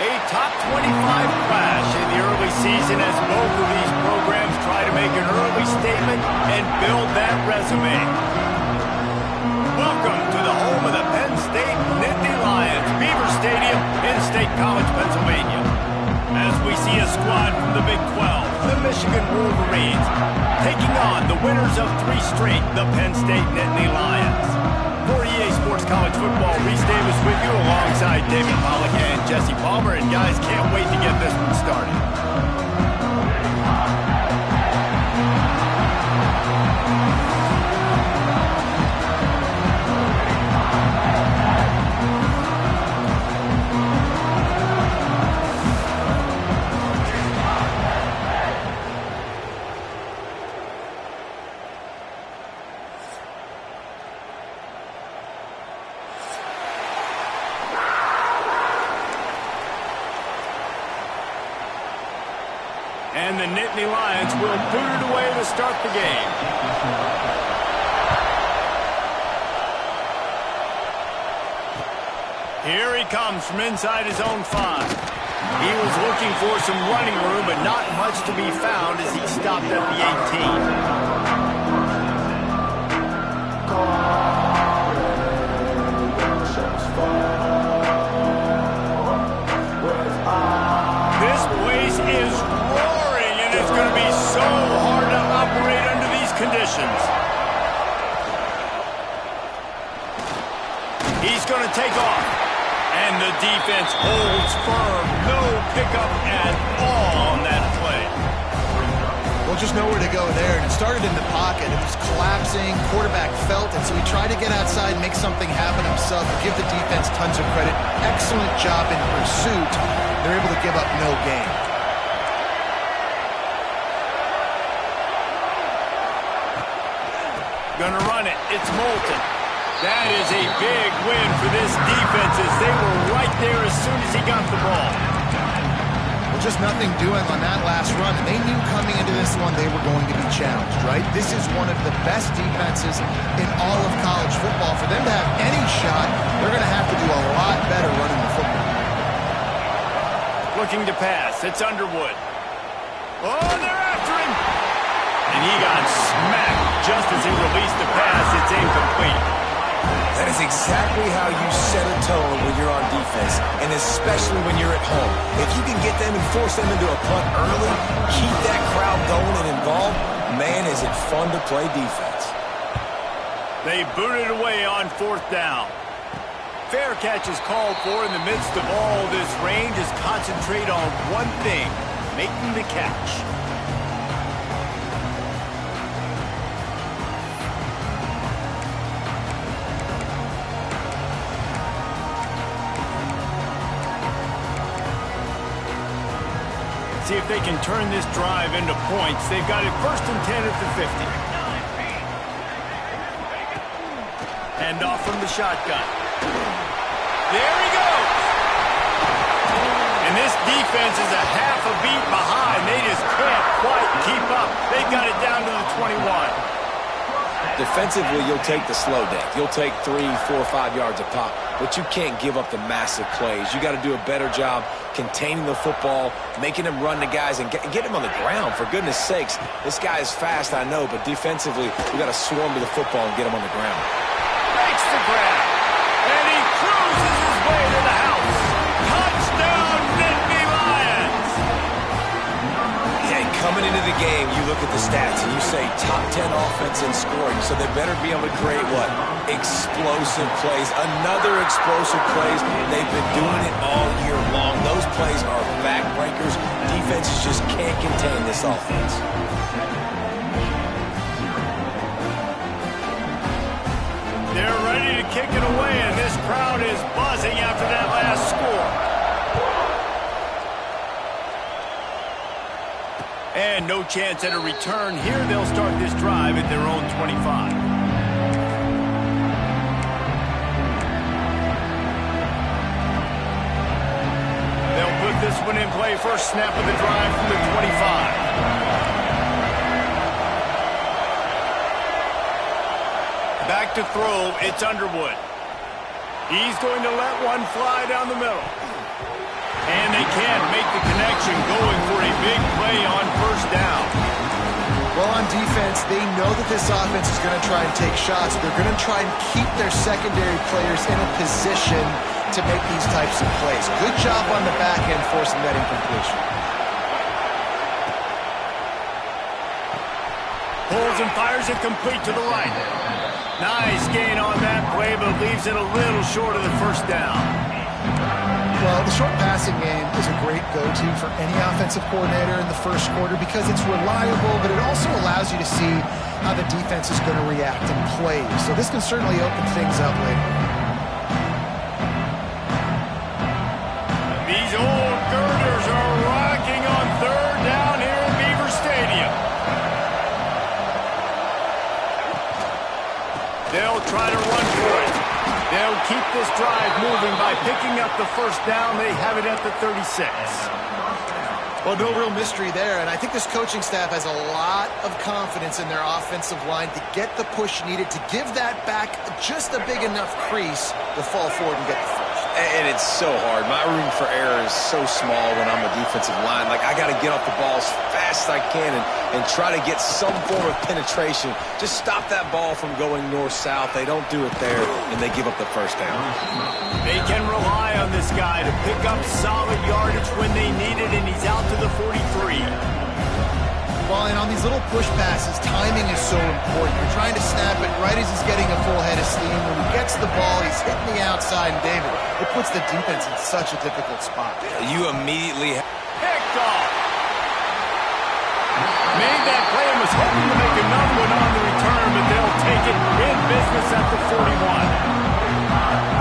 A top 25 clash in the early season as both of these programs try to make an early statement and build that resume. Welcome to the home of the Penn State Nittany Lions, Beaver Stadium in State College, Pennsylvania. As we see a squad from the Big 12, the Michigan Wolverines, taking on the winners of 3 straight, the Penn State Nittany Lions. For EA Sports College Football, Reese Davis with you alongside David Pollack and Jesse Palmer. And guys, can't wait to get this one started. And the Nittany Lions will boot it away to start the game. Here he comes from inside his own 5. He was looking for some running room, but not much to be found as he stopped at the 18. This place is roaring, and it's going to be so hard to operate under these conditions. He's going to take off, and the defense holds firm. No pickup at all on that play. Well, just nowhere to go there, and it started in the pocket. It was collapsing. Quarterback felt it, so he tried to get outside, make something happen himself, give the defense tons of credit. Excellent job in pursuit. They're able to give up no gain. Gonna run it. It's Moulton. That is a big win for this defense as they were right there as soon as he got the ball. Well, just nothing doing on that last run. And they knew coming into this one they were going to be challenged, right? This is one of the best defenses in all of college football. For them to have any shot, they're going to have to do a lot better running the football. Looking to pass. It's Underwood. Oh, they're after him. And he got smacked just as he released the pass. It's incomplete. That is exactly how you set a tone when you're on defense, and especially when you're at home. If you can get them and force them into a punt early, keep that crowd going and involved, man, is it fun to play defense. They booted away on 4th down. Fair catch is called for in the midst of all this rain. Just concentrate on one thing, making the catch. See if they can turn this drive into points. They've got it 1st and 10 at the 50. Hand off from the shotgun. There he goes. And this defense is a half a beat behind. They just can't quite keep up. They've got it down to the 21. Defensively, you'll take the slow deck. You'll take 3, 4, 5 yards a pop, but you can't give up the massive plays. You got to do a better job containing the football, making them run the guys, and get him on the ground. For goodness sakes, this guy is fast, I know, but defensively, we got to swarm to the football and get him on the ground. Makes the grab, and he cruises his way to the house. Touchdown, Nittany Lions! Yeah, coming into the game, you look at the stats and you say top 10 offense in scoring, so they better be able to create what? Explosive plays. Another explosive plays. They've been doing it all year long. Those plays are backbreakers. Defenses just can't contain this offense. They're ready to kick it away, and this crowd is buzzing after that last score. And no chance at a return here. They'll start this drive at their own 25. They'll put this one in play. First snap of the drive from the 25. Back to throw, it's Underwood. He's going to let one fly down the middle. And they can't make the connection, going for a big play on first down. Well, on defense, they know that this offense is going to try and take shots. They're going to try and keep their secondary players in a position to make these types of plays. Good job on the back end forcing that incompletion. Pulls and fires it complete to the right. Nice gain on that play, but leaves it a little short of the first down. Well, the short passing game is a great go-to for any offensive coordinator in the first quarter because it's reliable, but it also allows you to see how the defense is going to react and play. So this can certainly open things up later. These old girders are rocking on third down here at Beaver Stadium. They'll try to run for it. They'll keep this drive moving by picking up the first down. They have it at the 36. Well, no real mystery there, and I think this coaching staff has a lot of confidence in their offensive line to get the push needed to give that back just a big enough crease to fall forward and get the first. And it's so hard. My room for error is so small when I'm a defensive line. Like, I got to get off the ball as fast as I can and try to get some form of penetration. Just stop that ball from going north-south. They don't do it there, and they give up the first down. They can rely on this guy to pick up solid yardage when they need it, and he's out to the 43. Well, and on these little push passes, timing is so important. You're trying to snap it right as he's getting a full head of steam. When he gets the ball, he's hitting the outside, and David, it puts the defense in such a difficult spot. You immediately... Picked off. Made that play and was hoping to make another one on the return, but they'll take it in business at the 41.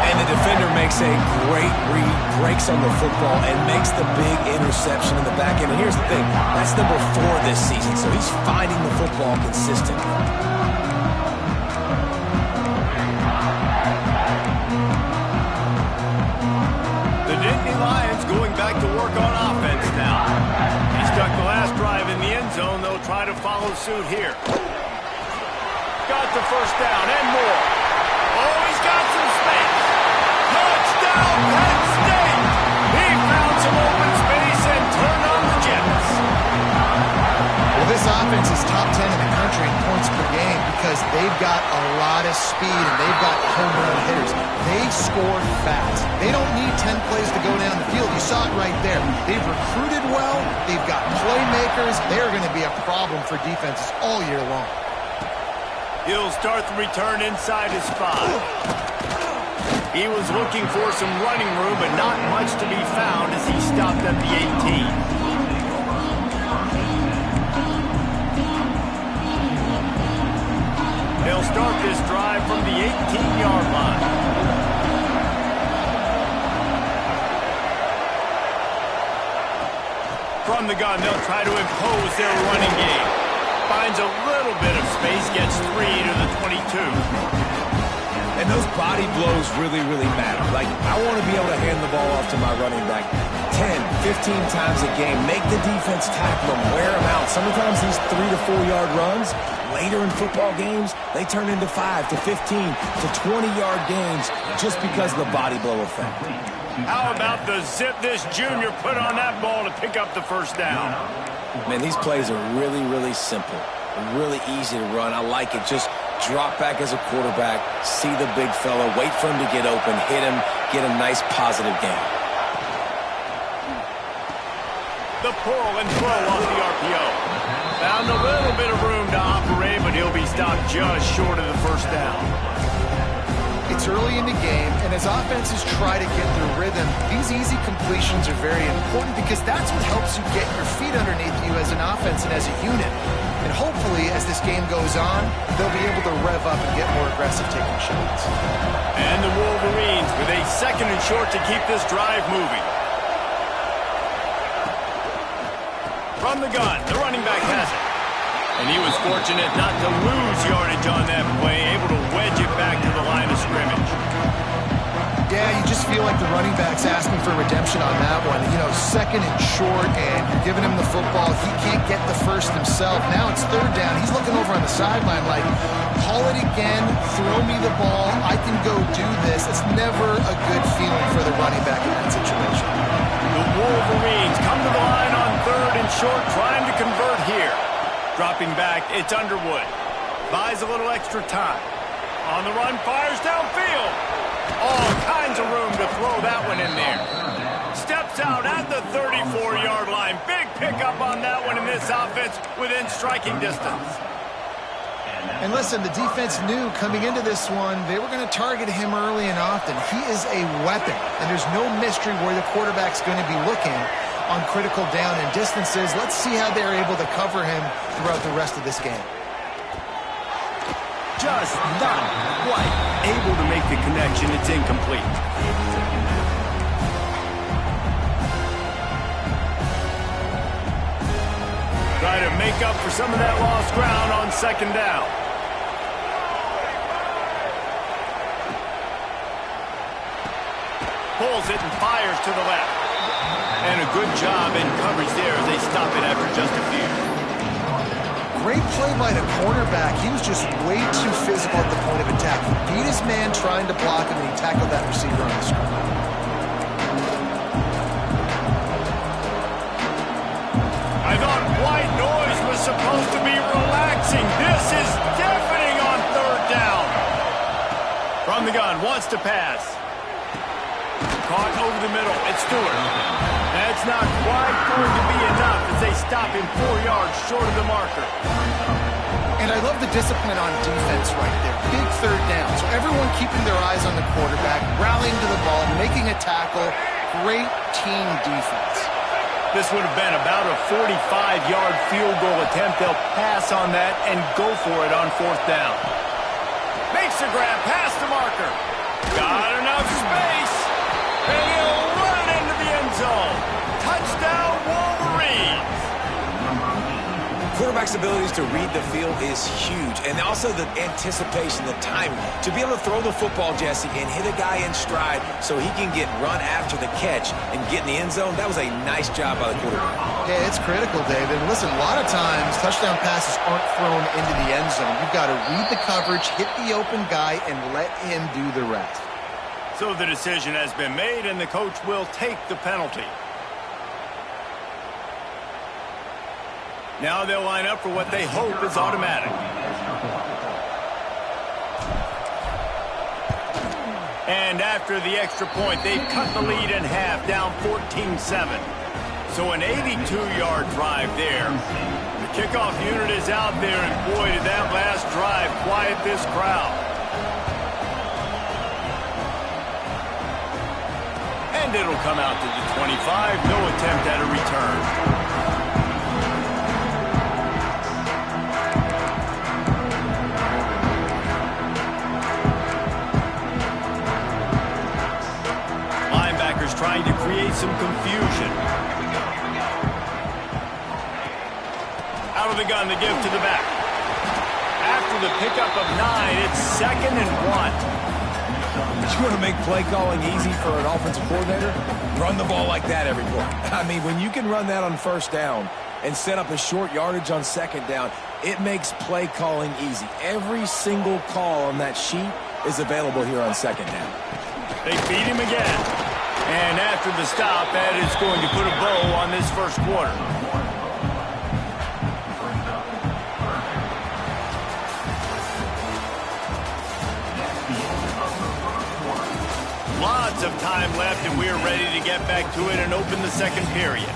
And the defender makes a great read, breaks on the football, and makes the big interception in the back end. And here's the thing, that's number 4 this season, so he's finding the football consistently. The Nittany Lions going back to work on offense now. He stuck the last drive in the end zone. They'll try to follow suit here. Got the first down and more. Oh, he's got some space. Touchdown, Penn State! He found some open space and turned on the Jets. Well, this offense is top 10 in the country in points per game because they've got a lot of speed and they've got home run hitters. They score fast. They don't need 10 plays to go down the field. You saw it right there. They've recruited well. They've got playmakers. They're going to be a problem for defenses all year long. He'll start the return inside his 5. He was looking for some running room, but not much to be found as he stopped at the 18. They'll start this drive from the 18-yard line. From the gun, they'll try to impose their running game. Finds a little bit of space, gets 3 to the 22. And those body blows really, really matter. Like, I want to be able to hand the ball off to my running back 10, 15 times a game. Make the defense tackle him, wear him out. Sometimes these 3 to 4 yard runs, later in football games, they turn into 5 to 15 to 20-yard gains just because of the body blow effect. How about the zip this junior put on that ball to pick up the first down? Man, these plays are really, really simple. Really easy to run. I like it. Just drop back as a quarterback, see the big fella, wait for him to get open, hit him, get a nice positive gain. The pull and throw off the RPO. Found a little bit of room to operate, but he'll be stopped just short of the first down. It's early in the game, and as offenses try to get their rhythm, these easy completions are very important because that's what helps you get your feet underneath you as an offense and as a unit. And hopefully, as this game goes on, they'll be able to rev up and get more aggressive taking shots. And the Wolverines with a 2nd and short to keep this drive moving. From the gun, the running back has it. And he was fortunate not to lose yardage on that play, able to wedge it back to the line of scrimmage. Yeah, you just feel like the running back's asking for redemption on that one. You know, 2nd and short, and you're giving him the football. He can't get the first himself. Now it's 3rd down. He's looking over on the sideline like, call it again, throw me the ball, I can go do this. It's never a good feeling for the running back in that situation. The Wolverines come to the line on third and short, trying to convert here. Dropping back, it's Underwood. Buys a little extra time. On the run, fires downfield. All kinds of room to throw that one in there. Steps out at the 34-yard line. Big pickup on that one in this offense within striking distance. And listen, the defense knew coming into this one, they were going to target him early and often. He is a weapon, and there's no mystery where the quarterback's going to be looking on critical down and distances. Let's see how they're able to cover him throughout the rest of this game. Just not quite able to make the connection. It's incomplete. Try to make up for some of that lost ground on second down. Pulls it and fires to the left. And a good job in coverage there as they stop it after just a few. Great play by the cornerback. He was just way too physical at the point of attack. He beat his man trying to block him, and he tackled that receiver on the screen. I thought white noise was supposed to be relaxing. This is deafening on third down. From the gun, wants to pass. Caught over the middle. It's Stewart. That's not quite going to be enough as they stop him 4 yards short of the marker. And I love the discipline on defense right there. Big third down. So everyone keeping their eyes on the quarterback, rallying to the ball, making a tackle. Great team defense. This would have been about a 45-yard field goal attempt. They'll pass on that and go for it on fourth down. Makes the grab past the marker. Got enough space. And he'll run into the end zone. Touchdown, Wolverines. Quarterback's abilities to read the field is huge, and also the anticipation, the timing. To be able to throw the football, Jesse, and hit a guy in stride so he can get run after the catch and get in the end zone, that was a nice job by the quarterback. Yeah, it's critical, David. Listen, a lot of times touchdown passes aren't thrown into the end zone. You've got to read the coverage, hit the open guy, and let him do the rest. So the decision has been made, and the coach will take the penalty. Now they'll line up for what they hope is automatic. And after the extra point, they've cut the lead in half, down 14-7. So an 82-yard drive there. The kickoff unit is out there, and boy, did that last drive quiet this crowd. And it'll come out to the 25. No attempt at a return. Trying to create some confusion. Out of the gun, the give to the back. After the pickup of 9, it's 2nd and 1. You want to make play calling easy for an offensive coordinator? Run the ball like that every play. I mean, when you can run that on first down and set up a short yardage on second down, it makes play calling easy. Every single call on that sheet is available here on second down. They feed him again. And after the stop, that is going to put a bow on this first quarter. Lots of time left, and we're ready to get back to it and open the second period.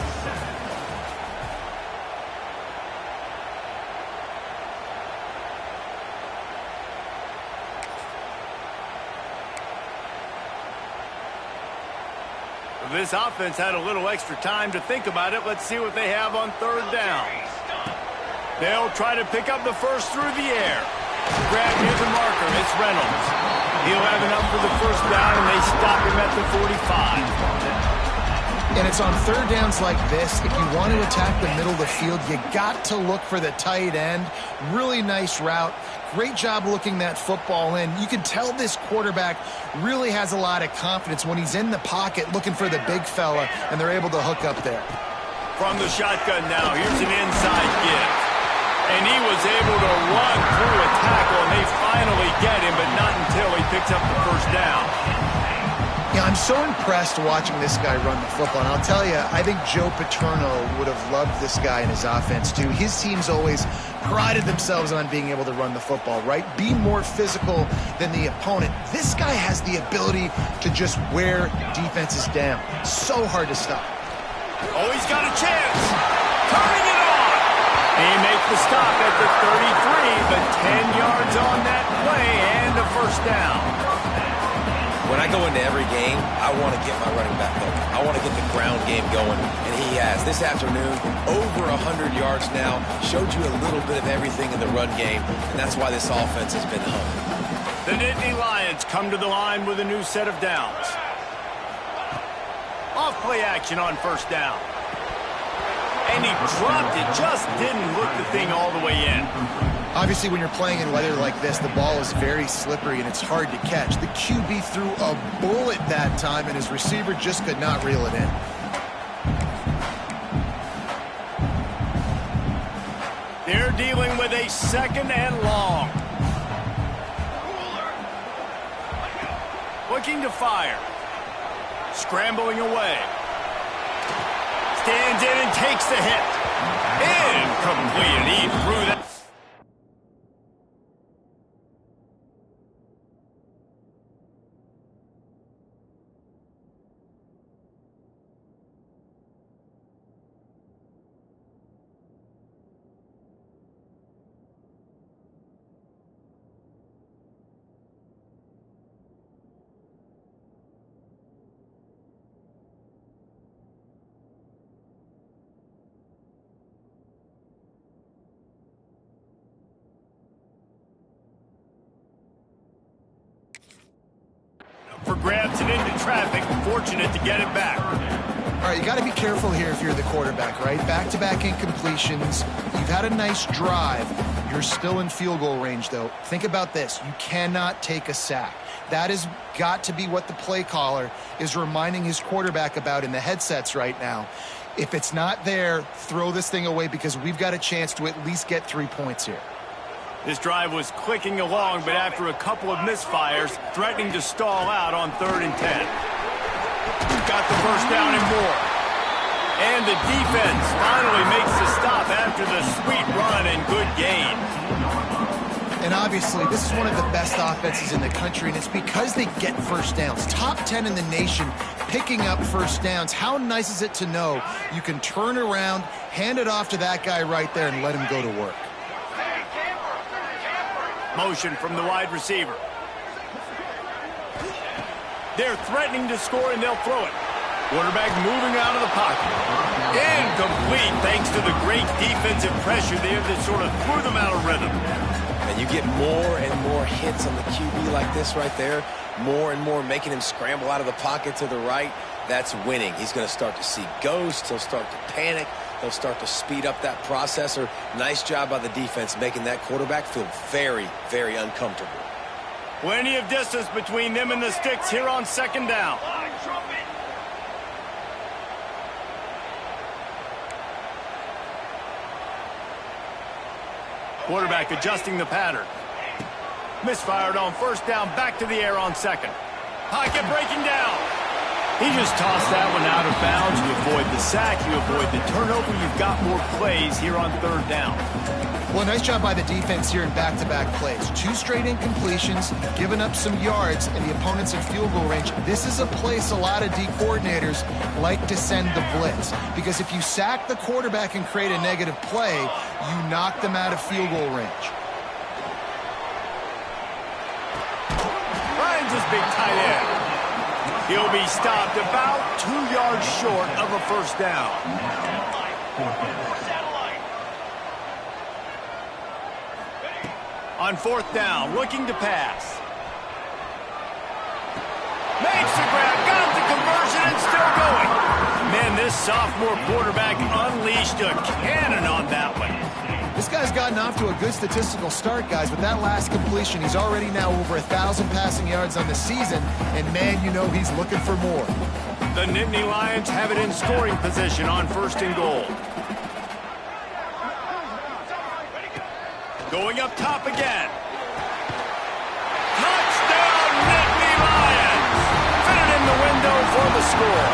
This offense had a little extra time to think about it. Let's see what they have on third down. They'll try to pick up the first through the air. Grab near the marker. It's Reynolds. He'll have enough for the first down, and they stop him at the 45. And it's on third downs like this. If you want to attack the middle of the field, you got to look for the tight end. Really nice route. Great job looking that football in. You can tell this quarterback really has a lot of confidence when he's in the pocket looking for the big fella, and they're able to hook up there. From the shotgun now, here's an inside give. And he was able to run through a tackle, and they finally get him, but not until he picks up the first down. Yeah, I'm so impressed watching this guy run the football. And I'll tell you, I think Joe Paterno would have loved this guy in his offense too. His teams always prided themselves on being able to run the football, right? Be more physical than the opponent. This guy has the ability to just wear defenses down. So hard to stop. Oh, he's got a chance. Turning it on. He makes the stop at the 33, but 10 yards on that play and a first down. When I go into every game, I want to get my running back going. I want to get the ground game going, and he has. This afternoon, over 100 yards now, showed you a little bit of everything in the run game, and that's why this offense has been hung. The Nittany Lions come to the line with a new set of downs. Off play action on first down. And he dropped it, just didn't look the thing all the way in. Obviously, when you're playing in weather like this, the ball is very slippery and it's hard to catch. The QB threw a bullet that time, and his receiver just could not reel it in. They're dealing with a second and long. Looking to fire. Scrambling away. Stands in and takes the hit. Incomplete, and he threw that. For grabs and into traffic, fortunate to get it back. All right, you got to be careful here if you're the quarterback, right? Back-to-back incompletions. You've had a nice drive. You're still in field goal range, though. Think about this. You cannot take a sack. That has got to be what the play caller is reminding his quarterback about in the headsets right now. If it's not there, throw this thing away because we've got a chance to at least get 3 points here. This drive was clicking along, but after a couple of misfires, threatening to stall out on 3rd and 10. Got the first down and more. And the defense finally makes the stop after the sweet run and good gain. And obviously, this is one of the best offenses in the country, and it's because they get first downs. Top 10 in the nation picking up first downs. How nice is it to know you can turn around, hand it off to that guy right there, and let him go to work. Motion from the wide receiver. They're threatening to score, and they'll throw it. Quarterback moving out of the pocket. Incomplete thanks to the great defensive pressure there that sort of threw them out of rhythm. And you get more and more hits on the QB like this right there. More and more making him scramble out of the pocket to the right. That's winning. He's going to start to see ghosts. He'll start to panic. He'll start to speed up that processor. Nice job by the defense making that quarterback feel very, very uncomfortable. Plenty of distance between them and the sticks here on 2nd down. Quarterback adjusting the pattern. Misfired on 1st down, back to the air on 2nd. Pocket breaking down. He just tossed that one out of bounds. You avoid the sack, you avoid the turnover. You've got more plays here on 3rd down. Well, nice job by the defense here in back-to-back plays. 2 straight incompletions, giving up some yards, and the opponent's in field goal range. This is a place a lot of D coordinators like to send the blitz, because if you sack the quarterback and create a negative play, you knock them out of field goal range. Finds his big tight end. He'll be stopped about 2 yards short of a first down. On 4th down, looking to pass. Makes the grab, got the conversion, and still going. Man, this sophomore quarterback unleashed a cannon on that one. This guy's gotten off to a good statistical start, guys. With that last completion, he's already now over 1,000 passing yards on the season, and man, you know he's looking for more. The Nittany Lions have it in scoring position on 1st and goal. Going up top again. Touchdown, Nittany Lions! Fit it in the window score.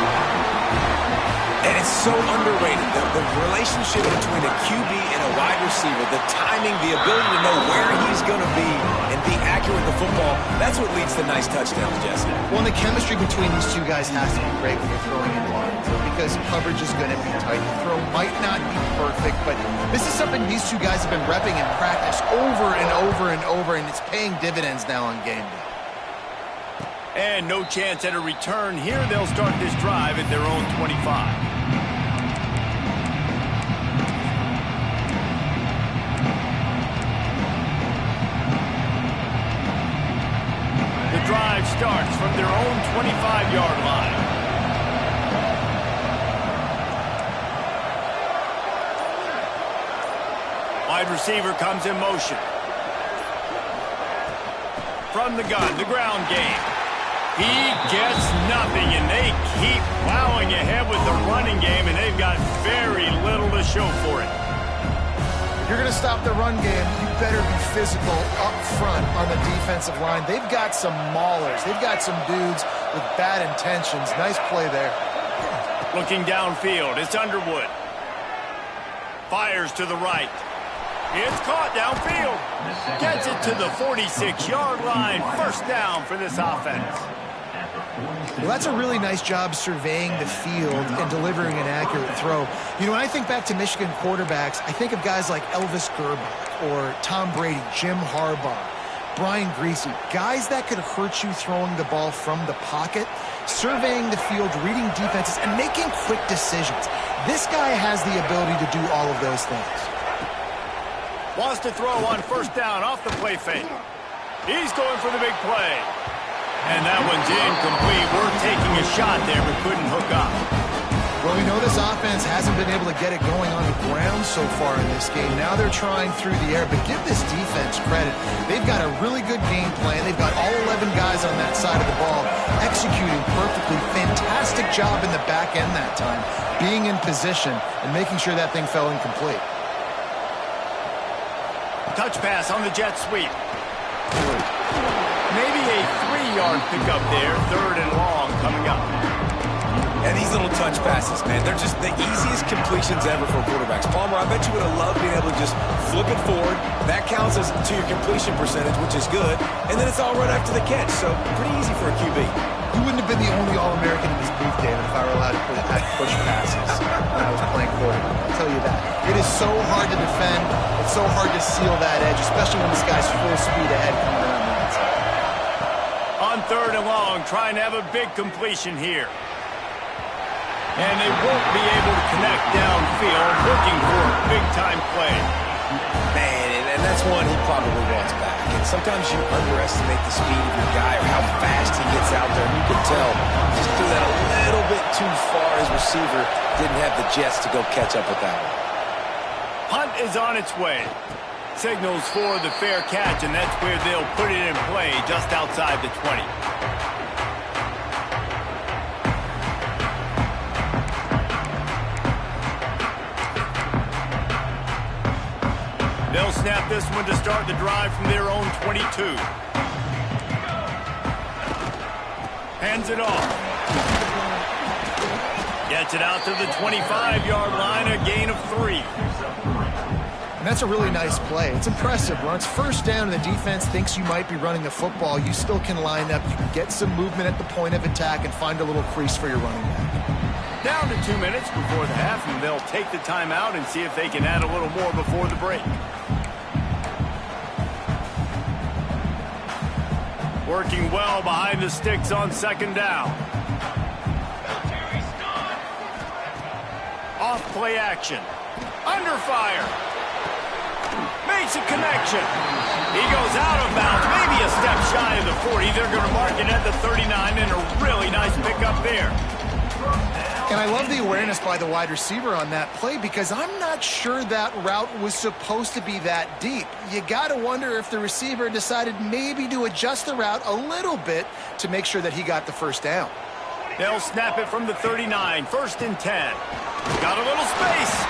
And it's so underrated, the relationship between a QB and a wide receiver, the timing, the ability to know where he's going to be and be accurate with the football, that's what leads to nice touchdowns, Jesse. Well, and the chemistry between these two guys has to be great when you're throwing in line, because coverage is going to be tight. The throw might not be perfect, but this is something these two guys have been repping in practice over and over and over, and it's paying dividends now on game day. And no chance at a return here. They'll start this drive at their own 25. The drive starts from their own 25-yard line. Wide receiver comes in motion. From the gun, the ground game. He gets nothing, and they keep plowing ahead with the running game, and they've got very little to show for it. If you're going to stop the run game, you better be physical up front on the defensive line. They've got some maulers. They've got some dudes with bad intentions. Nice play there. Looking downfield, it's Underwood. Fires to the right. It's caught downfield. Gets it to the 46-yard line. First down for this offense. Well, that's a really nice job surveying the field and delivering an accurate throw. You know, when I think back to Michigan quarterbacks, I think of guys like Elvis Gerbach or Tom Brady, Jim Harbaugh, Brian Griese, guys that could hurt you throwing the ball from the pocket, surveying the field, reading defenses, and making quick decisions. This guy has the ability to do all of those things. Wants to throw on first down off the play fake. He's going for the big play. And that one's incomplete. We're taking a shot there, but couldn't hook up. Well, we know this offense hasn't been able to get it going on the ground so far in this game. Now they're trying through the air, but give this defense credit. They've got a really good game plan. They've got all 11 guys on that side of the ball executing perfectly. Fantastic job in the back end that time, being in position and making sure that thing fell incomplete. Touch pass on the jet sweep. Maybe a 3-yard pickup there. Third and long coming up. And these little touch passes, man, they're just the easiest completions ever for quarterbacks. Palmer, I bet you would have loved being able to just flip it forward. That counts as to your completion percentage, which is good. And then it's all right after the catch, so pretty easy for a QB. You wouldn't have been the only All-American in this booth, David, if I were allowed to push passes when I was playing quarterback. I'll tell you that. It is so hard to defend. It's so hard to seal that edge, especially when this guy's full speed ahead coming around the outside. On third and long, trying to have a big completion here. And they won't be able to connect downfield, looking for a big-time play. Man, and that's one he probably wants back. And sometimes you underestimate the speed of your guy or how fast he gets out there. And you can tell just threw that a little bit too far. His receiver didn't have the jets to go catch up with that one. Punt is on its way. Signals for the fair catch, and that's where they'll put it in play just outside the 20. They'll snap this one to start the drive from their own 22. Hands it off. Gets it out to the 25-yard line, a gain of 3. And that's a really nice play. It's impressive. When it's first down and the defense thinks you might be running the football, you still can line up. You can get some movement at the point of attack and find a little crease for your running back. Down to 2 minutes before the half, and they'll take the timeout and see if they can add a little more before the break. Working well behind the sticks on second down. Off play action. Under fire. Makes a connection. He goes out of bounds, maybe a step shy of the 40. They're going to mark it at the 39, and a really nice pickup there. And I love the awareness by the wide receiver on that play, because I'm not sure that route was supposed to be that deep. You got to wonder if the receiver decided maybe to adjust the route a little bit to make sure that he got the first down. They'll snap it from the 39, first and 10. Got a little space.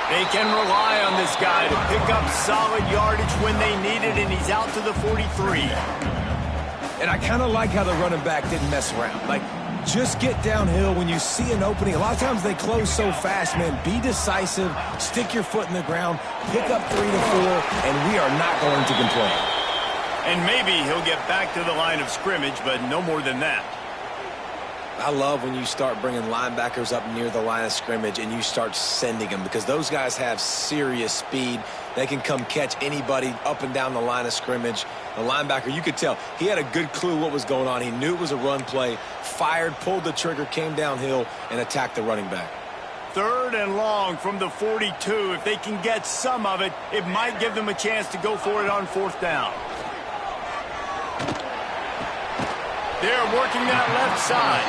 They can rely on this guy to pick up solid yardage when they need it, and he's out to the 43. And I kind of like how the running back didn't mess around. Like, just get downhill when you see an opening. A lot of times they close so fast, man. Be decisive, stick your foot in the ground, pick up 3 to 4, and we are not going to complain. And maybe he'll get back to the line of scrimmage, but no more than that. I love when you start bringing linebackers up near the line of scrimmage and you start sending them, because those guys have serious speed. They can come catch anybody up and down the line of scrimmage. The linebacker, you could tell, he had a good clue what was going on. He knew it was a run play, fired, pulled the trigger, came downhill, and attacked the running back. 3rd and long from the 42. If they can get some of it, it might give them a chance to go for it on 4th down. They're working that left side.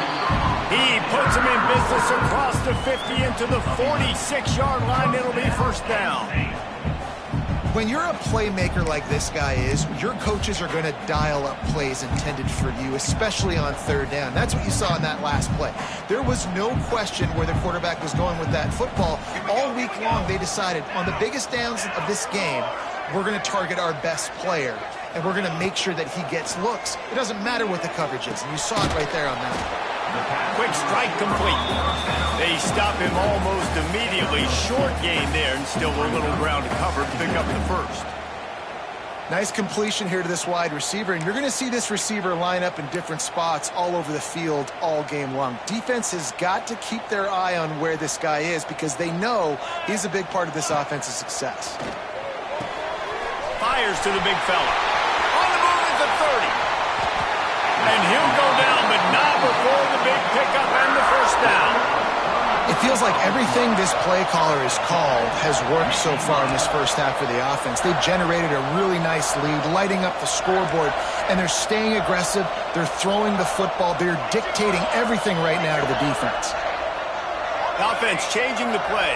He puts him in business across the 50 into the 46-yard line. It'll be 1st down. When you're a playmaker like this guy is, your coaches are going to dial up plays intended for you, especially on 3rd down. That's what you saw in that last play. There was no question where the quarterback was going with that football. All week long, they decided on the biggest downs of this game, we're going to target our best player, and we're going to make sure that he gets looks. It doesn't matter what the coverage is, and you saw it right there on that. Quick strike complete. They stop him almost immediately. Short gain there, and still a little ground to cover to pick up the 1st. Nice completion here to this wide receiver, and you're going to see this receiver line up in different spots all over the field all game long. Defense has got to keep their eye on where this guy is, because they know he's a big part of this offense's success. Fires to the big fella. On the move at the 30. And he'll go down, but not before the big pickup and the 1st down. It feels like everything this play caller has called has worked so far in this first half for the offense. They've generated a really nice lead, lighting up the scoreboard, and they're staying aggressive. They're throwing the football. They're dictating everything right now to the defense. The offense changing the play.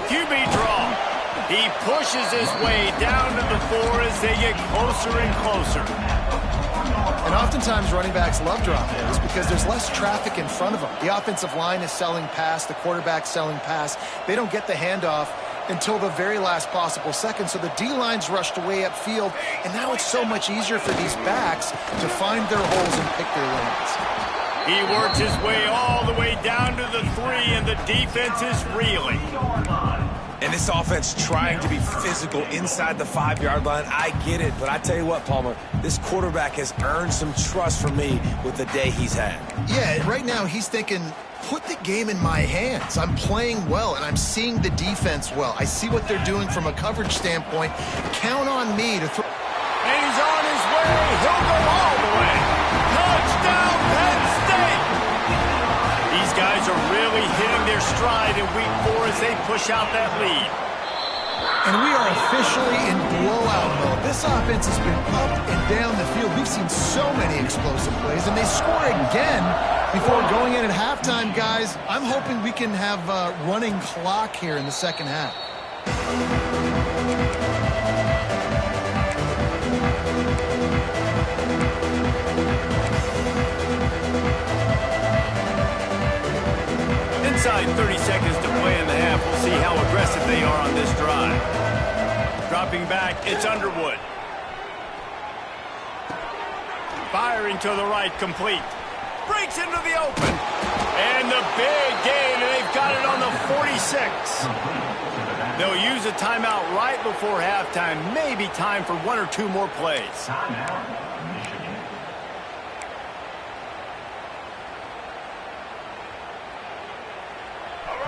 QB draw. He pushes his way down to the 4 as they get closer and closer. And oftentimes running backs love drop plays because there's less traffic in front of them. The offensive line is selling pass, the quarterback's selling pass. They don't get the handoff until the very last possible second. So the D-line's rushed away upfield, and now it's so much easier for these backs to find their holes and pick their lanes. He works his way all the way down to the 3, and the defense is reeling. And this offense trying to be physical inside the 5-yard line. I get it, but I tell you what, Palmer, this quarterback has earned some trust from me with the day he's had. Yeah, right now he's thinking, put the game in my hands. I'm playing well, and I'm seeing the defense well. I see what they're doing from a coverage standpoint. Count on me to throw. And he's on his way. He'll go all the way. Touchdown, Penn State! These guys are really hitting their stride in week 4 as they push out that lead. And we are officially in blowout mode. This offense has been up and down the field. We've seen so many explosive plays, and they score again before going in at halftime, guys. I'm hoping we can have a running clock here in the second half. Inside 30 seconds to play in the half. We'll see how aggressive they are on this drive. Dropping back, it's Underwood. Firing to the right, complete. Breaks into the open. And the big gain, and they've got it on the 46. They'll use a timeout right before halftime. Maybe time for 1 or 2 more plays.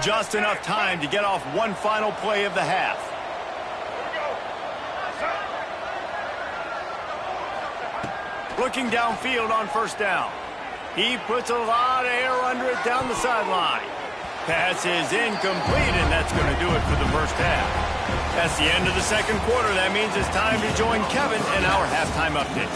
Just enough time to get off one final play of the half. Looking downfield on 1st down. He puts a lot of air under it down the sideline. Pass is incomplete, and that's going to do it for the first half. That's the end of the second quarter. That means it's time to join Kevin in our halftime update.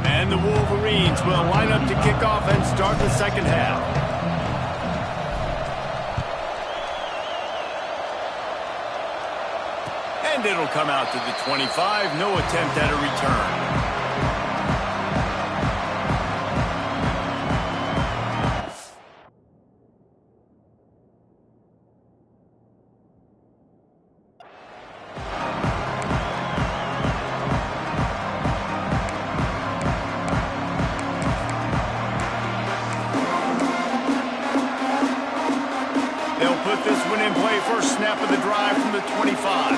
And the Wolverines will line up to kick off and start the second half. And it'll come out to the 25. No attempt at a return. away first snap of the drive from the 25.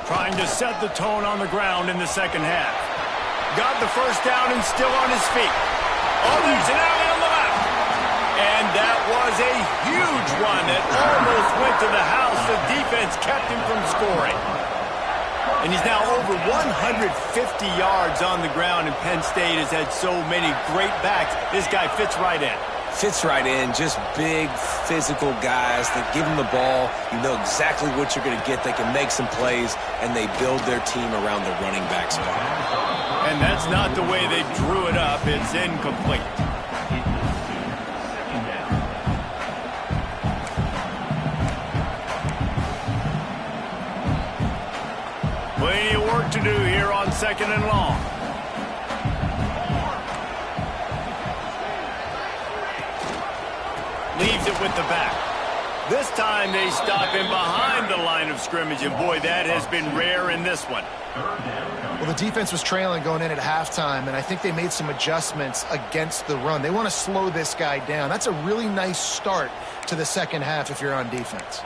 Trying to set the tone on the ground in the second half. Got the first down and still on his feet. Oh, there's an alley on the left. And that was a huge run that almost went to the house. The defense kept him from scoring. And he's now over 150 yards on the ground, and Penn State has had so many great backs. This guy fits right in. Fits right in. Just big, physical guys that give him the ball. You know exactly what you're going to get. They can make some plays, and they build their team around the running back spot. And that's not the way they drew it up. It's incomplete. Plenty of work to do here on second and long. Leaves it with the back. This time they stop him behind the line of scrimmage, and boy, that has been rare in this one. Well, the defense was trailing going in at halftime, and I think they made some adjustments against the run. They want to slow this guy down. That's a really nice start to the second half if you're on defense.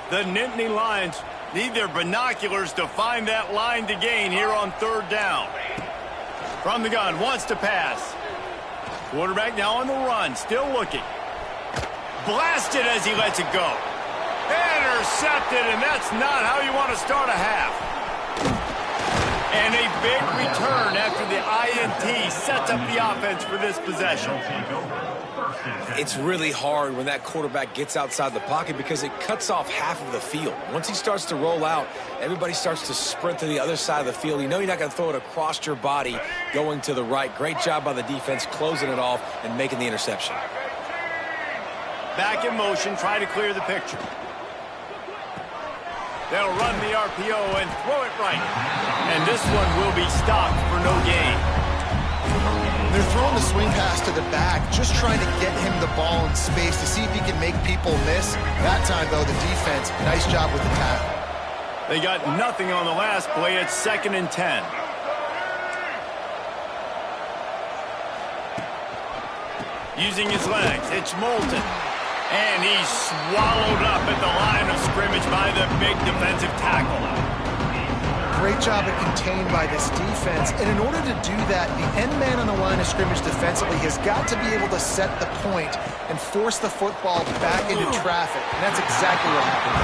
The Nittany Lions need their binoculars to find that line to gain here on third down. From the gun, wants to pass. Quarterback now on the run, still looking. Blasted as he lets it go. Intercepted, and that's not how you want to start a half. And a big return after the INT sets up the offense for this possession. It's really hard when that quarterback gets outside the pocket because it cuts off half of the field. Once he starts to roll out, everybody starts to sprint to the other side of the field. You know you're not going to throw it across your body going to the right. Great job by the defense closing it off and making the interception. Back in motion, try to clear the picture. They'll run the RPO and throw it right. And this one will be stopped for no gain. They're throwing the swing pass to the back, just trying to get him the ball in space to see if he can make people miss. That time, though, the defense, nice job with the tackle. They got nothing on the last play. It's 2nd and 10. Using his legs, it's Moulton. And he's swallowed up at the line of scrimmage by the big defensive tackle. Great job at contained by this defense. And in order to do that, the end man on the line of scrimmage defensively has got to be able to set the point and force the football back into traffic. And that's exactly what happened.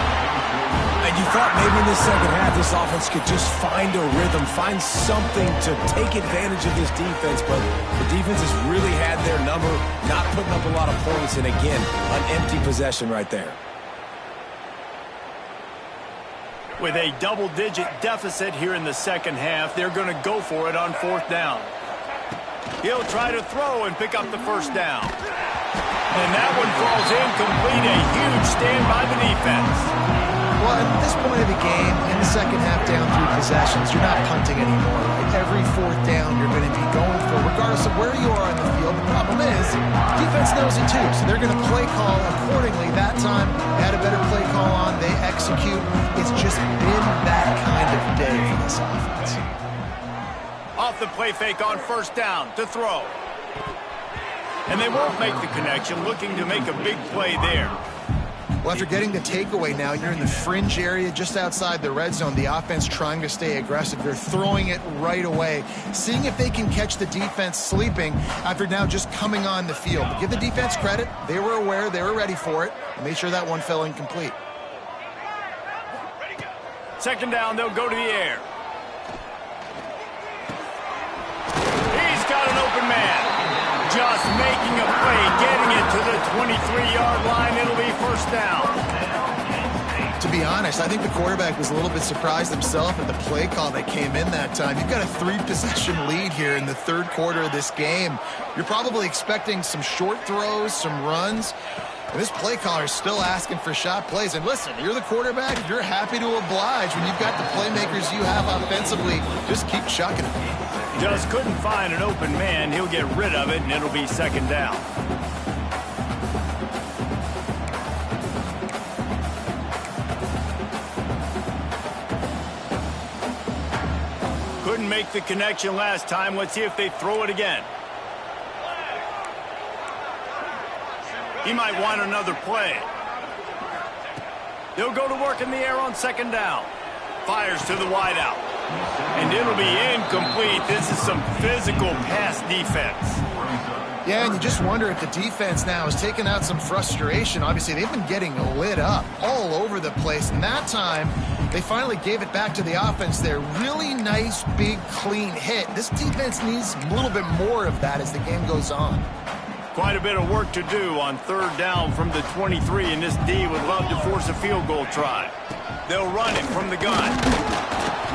And you thought maybe in the second half this offense could just find a rhythm, find something to take advantage of this defense, but the defense has really had their number, not putting up a lot of points, and again, an empty possession right there. With a double-digit deficit here in the second half, they're going to go for it on 4th down. He'll try to throw and pick up the first down. And that one falls incomplete, a huge stand by the defense. Well, at this point of the game, in the second half down 3 possessions, you're not punting anymore, right? Every 4th down you're going to be going for, regardless of where you are on the field. The problem is, defense knows it too, so they're going to play call accordingly. That time, they had a better play call on, they execute. It's just been that kind of day for this offense. Off the play fake on 1st down to throw. And they won't make the connection, looking to make a big play there. Well, after getting the takeaway now, you're in the fringe area just outside the red zone. The offense trying to stay aggressive. They're throwing it right away, seeing if they can catch the defense sleeping after now just coming on the field. But give the defense credit. They were aware. They were ready for it. And made sure that one fell incomplete. 2nd down, they'll go to the air. He's got an open man. Just making a play, getting it to the 23-yard line. It'll be 1st down. To be honest, I think the quarterback was a little bit surprised himself at the play call that came in that time. You've got a 3-possession lead here in the 3rd quarter of this game. You're probably expecting some short throws, some runs. And this play caller is still asking for shot plays. And listen, you're the quarterback. You're happy to oblige when you've got the playmakers you have offensively. Just keep chucking them. Just couldn't find an open man. He'll get rid of it, and it'll be 2nd down. Couldn't make the connection last time. Let's see if they throw it again. He might want another play. They'll go to work in the air on second down. Fires to the wideout. And it'll be incomplete. This is some physical pass defense. Yeah, and you just wonder if the defense now has taken out some frustration. Obviously, they've been getting lit up all over the place. And that time, they finally gave it back to the offense there. Really nice, big, clean hit. This defense needs a little bit more of that as the game goes on. Quite a bit of work to do on third down from the 23, and this D would love to force a field goal try. They'll run it from the gun.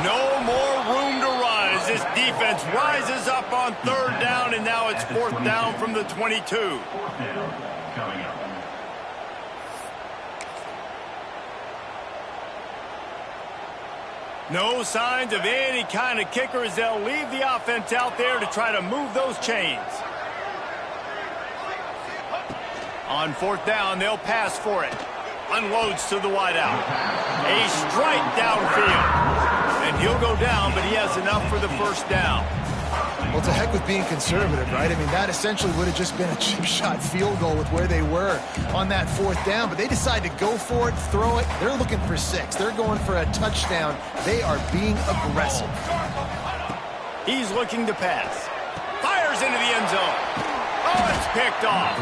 No more room to run as this defense rises up on third down, and now it's fourth down from the 22. No signs of any kind of kicker as they'll leave the offense out there to try to move those chains. On fourth down, they'll pass for it. Unloads to the wideout. A strike downfield. And he'll go down, but he has enough for the first down. Well, to heck with being conservative, right? I mean, that essentially would have just been a chip shot field goal with where they were on that fourth down. But they decide to go for it, throw it. They're looking for 6. They're going for a touchdown. They are being aggressive. He's looking to pass. Fires into the end zone. Oh, it's picked off.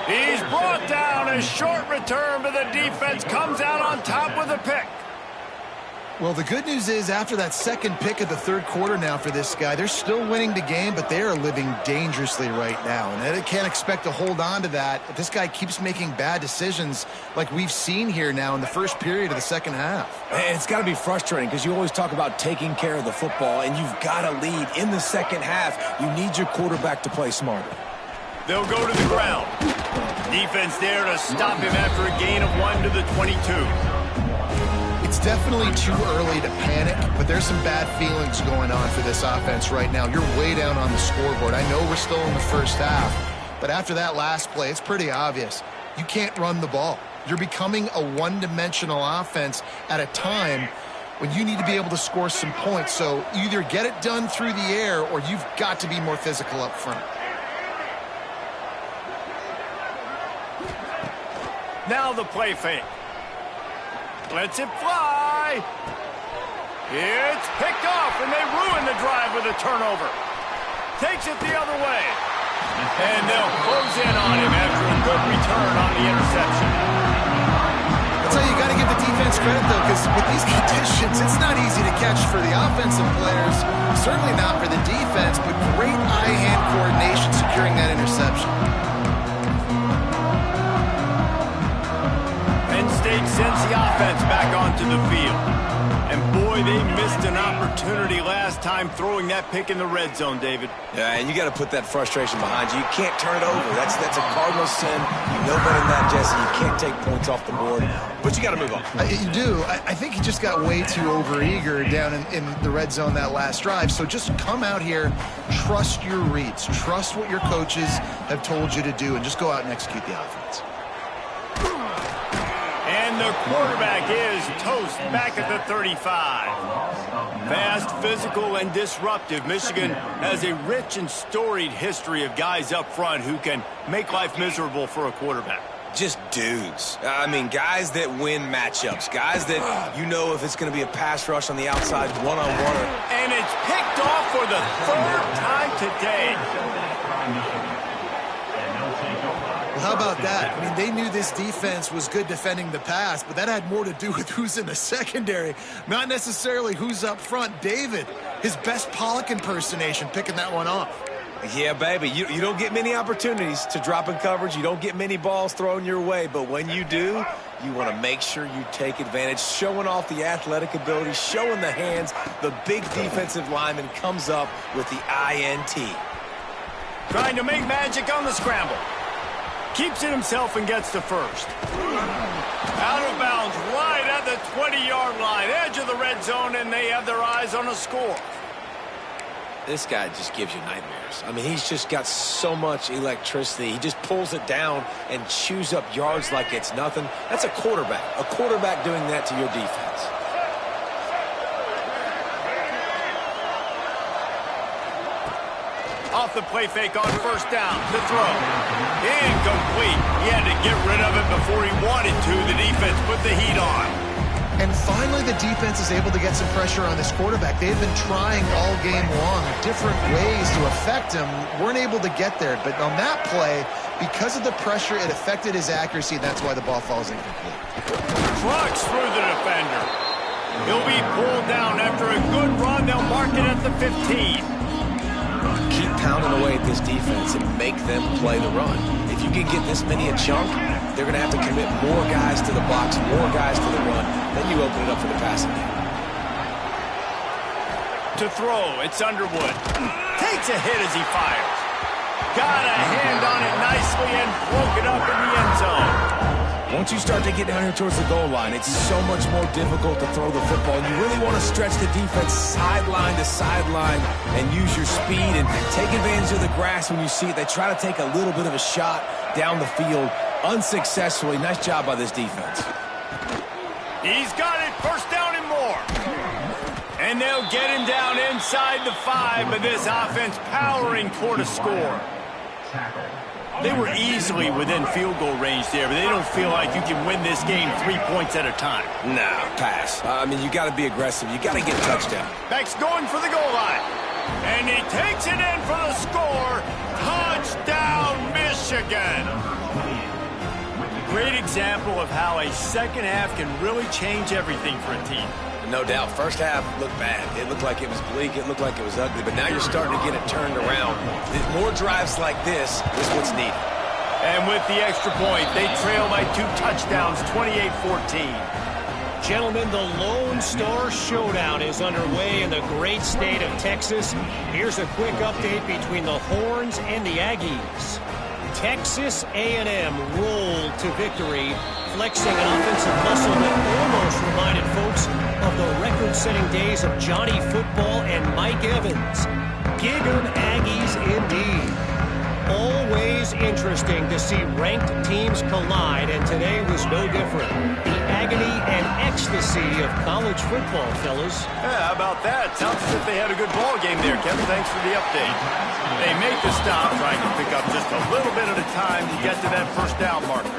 He's brought down. A short return, but the defense comes out on top with a pick. Well, the good news is after that second pick of the third quarter now for this guy, they're still winning the game, but they are living dangerously right now. And they can't expect to hold on to that if this guy keeps making bad decisions like we've seen here now in the first period of the second half. And it's got to be frustrating because you always talk about taking care of the football, and you've got to lead in the second half. You need your quarterback to play smarter. They'll go to the ground. Defense there to stop him after a gain of 1 to the 22. It's definitely too early to panic, but there's some bad feelings going on for this offense right now. You're way down on the scoreboard. I know we're still in the first half, but after that last play, it's pretty obvious. You can't run the ball. You're becoming a one-dimensional offense at a time when you need to be able to score some points. So either get it done through the air or you've got to be more physical up front. Now the play fake. Lets it fly. It's picked off, and they ruin the drive with a turnover. Takes it the other way. And they'll close in on him after a good return on the interception. That's how you got to give the defense credit, though, because with these conditions, it's not easy to catch for the offensive players. Certainly not for the defense, but great eye-hand coordination securing that interception. State sends the offense back onto the field. And boy, they missed an opportunity last time throwing that pick in the red zone, David. Yeah, and you got to put that frustration behind you. You can't turn it over. That's a cardinal sin. You know better than that, Jesse. You can't take points off the board. But you got to move on. You do. I think he just got way too overeager down in the red zone that last drive. So just come out here, trust your reads, trust what your coaches have told you to do, and just go out and execute the offense. And the quarterback is toast back at the 35. Fast, physical, and disruptive. Michigan has a rich and storied history of guys up front who can make life miserable for a quarterback. Just dudes. I mean, guys that win matchups. Guys that you know if it's going to be a pass rush on the outside, one-on-one. And it's picked off for the third time today. How about that? I mean, they knew this defense was good defending the pass, but that had more to do with who's in the secondary, not necessarily who's up front. David, his best Pollock impersonation, picking that one off. Yeah, baby, you don't get many opportunities to drop in coverage. You don't get many balls thrown your way, but when you do, you want to make sure you take advantage, showing off the athletic ability, showing the hands. The big defensive lineman comes up with the INT. Trying to make magic on the scramble. Keeps it himself and gets to first. Out of bounds right at the 20-yard line. Edge of the red zone, and they have their eyes on a score. This guy just gives you nightmares. I mean, he's just got so much electricity. He just pulls it down and chews up yards like it's nothing. That's a quarterback. A quarterback doing that to your defense. Off the play fake on first down. The throw. Incomplete. He had to get rid of it before he wanted to. The defense put the heat on. And finally, the defense is able to get some pressure on this quarterback. They've been trying all game long different ways to affect him. Weren't able to get there. But on that play, because of the pressure, it affected his accuracy. That's why the ball falls incomplete. Trucks through the defender. He'll be pulled down after a good run. They'll mark it at the 15. Keep pounding away at this defense and make them play the run. If you can get this many a chunk, they're going to have to commit more guys to the box, more guys to the run. Then you open it up for the passing game. To throw, it's Underwood. Takes a hit as he fires. Got a hand on it nicely and broke it up in the end zone. Once you start to get down here towards the goal line, it's so much more difficult to throw the football. And you really want to stretch the defense sideline to sideline and use your speed and take advantage of the grass when you see it. They try to take a little bit of a shot down the field unsuccessfully. Nice job by this defense. He's got it. First down and more. And they'll get him down inside the 5, but this offense powering toward a score. They were easily within field goal range there, but they don't feel like you can win this game 3 points at a time. No, pass. I mean, you got to be aggressive. You got to get a touchdown. Beck's going for the goal line. And he takes it in for the score. Touchdown, Michigan. Great example of how a second half can really change everything for a team. No doubt. First half looked bad. It looked like it was bleak. It looked like it was ugly. But now you're starting to get it turned around. More drives like this is what's needed. And with the extra point, they trail by 2 touchdowns, 28-14. Gentlemen, the Lone Star Showdown is underway in the great state of Texas. Here's a quick update between the Horns and the Aggies. Texas A&M rolled to victory, flexing an offensive muscle that almost reminded folks of the record-setting days of Johnny Football and Mike Evans. Gig 'em Aggies indeed. Always interesting to see ranked teams collide, and today was no different. The agony and ecstasy of college football, fellas. Yeah, how about that? Sounds as if they had a good ball game there, Kevin. Thanks for the update. They make the stop, trying to pick up just a little bit at a time to get to that first down marker.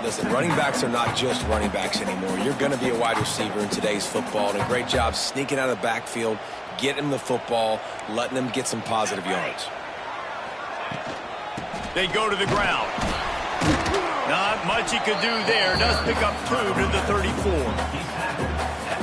Listen, running backs are not just running backs anymore. You're going to be a wide receiver in today's football, and a great job sneaking out of the backfield, getting them the football, letting them get some positive yards. They go to the ground. Not much he could do there. Does pick up 2 to the 34.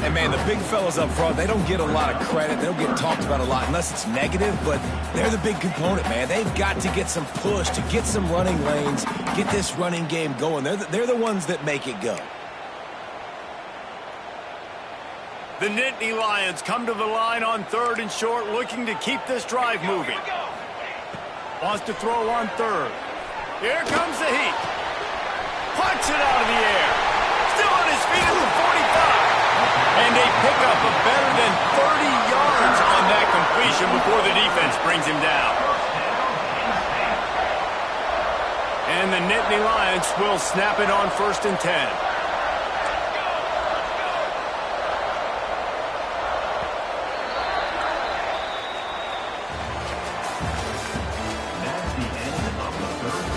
And, man, the big fellas up front, they don't get a lot of credit. They don't get talked about a lot unless it's negative, but they're the big component, man. They've got to get some push, to get some running lanes, get this running game going. They're the ones that make it go. The Nittany Lions come to the line on 3rd and short, looking to keep this drive moving. Wants to throw on 3rd. Here comes the heat. Punch it out of the air. Still on his feet at the 45. And they pick up a better than 30 yards on that completion before the defense brings him down. And the Nittany Lions will snap it on 1st and 10.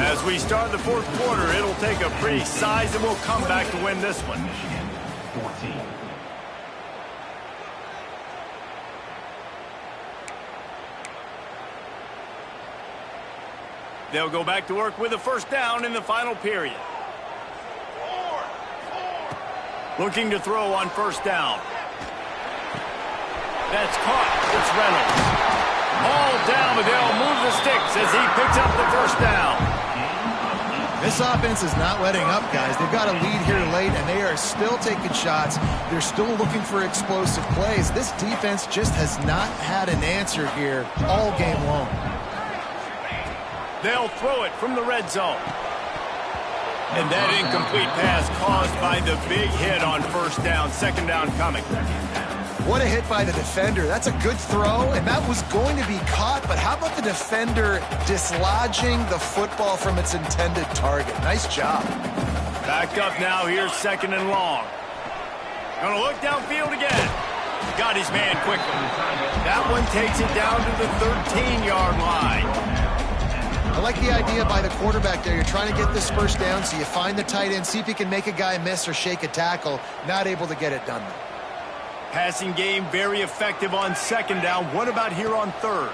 As we start the 4th quarter, it'll take a pretty sizable comeback to win this one. They'll go back to work with a first down in the final period. Looking to throw on 1st down. That's caught. It's Reynolds. All down, but they'll move the sticks as he picks up the first down. This offense is not letting up, guys. They've got a lead here late, and they are still taking shots. They're still looking for explosive plays. This defense just has not had an answer here all game long. They'll throw it from the red zone. And that incomplete pass caused by the big hit on 1st down. 2nd down coming. What a hit by the defender. That's a good throw, and that was going to be caught, but how about the defender dislodging the football from its intended target? Nice job. Back up now. Here's 2nd and long. Gonna look downfield again. Got his man quickly. That one takes it down to the 13-yard line. I like the idea by the quarterback there. You're trying to get this first down, so you find the tight end, see if he can make a guy miss or shake a tackle. Not able to get it done. Passing game very effective on second down. What about here on third?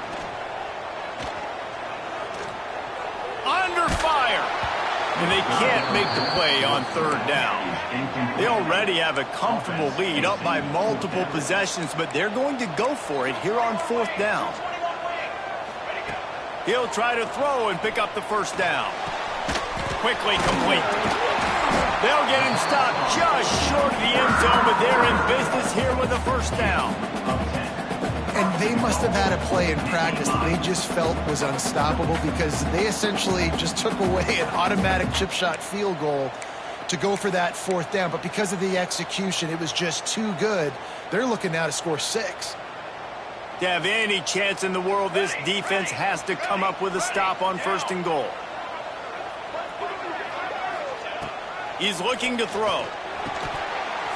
Under fire. And they can't make the play on third down. They already have a comfortable lead up by multiple possessions, but they're going to go for it here on fourth down. He'll try to throw and pick up the first down. Quickly complete. They'll get him stopped just short of the end zone, but they're in business here with a first down. And they must have had a play in practice that they just felt was unstoppable because they essentially just took away an automatic chip shot field goal to go for that fourth down. But because of the execution, it was just too good. They're looking now to score 6. To have any chance in the world, this defense has to come up with a stop on first and goal. He's looking to throw.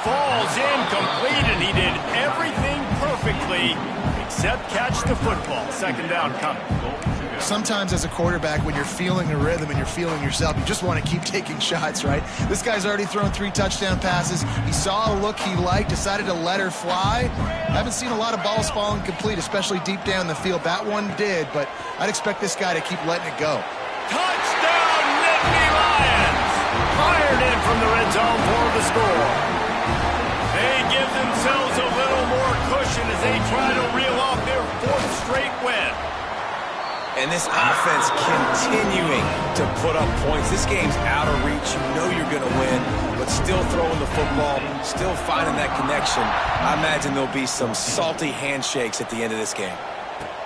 Falls incomplete, and he did everything perfectly except catch the football. Second down coming. Sometimes as a quarterback, when you're feeling the rhythm and you're feeling yourself, you just want to keep taking shots, right? This guy's already thrown 3 touchdown passes. He saw a look he liked, decided to let her fly. Haven't seen a lot of balls falling complete, especially deep down the field. That one did, but I'd expect this guy to keep letting it go. Touchdown, Nittany Lions! Fired in from the red zone for the score. They give themselves a little more cushion as they try to reel off their 4th straight win. And this offense continuing to put up points. This game's out of reach. You know you're going to win, but still throwing the football, still finding that connection. I imagine there'll be some salty handshakes at the end of this game.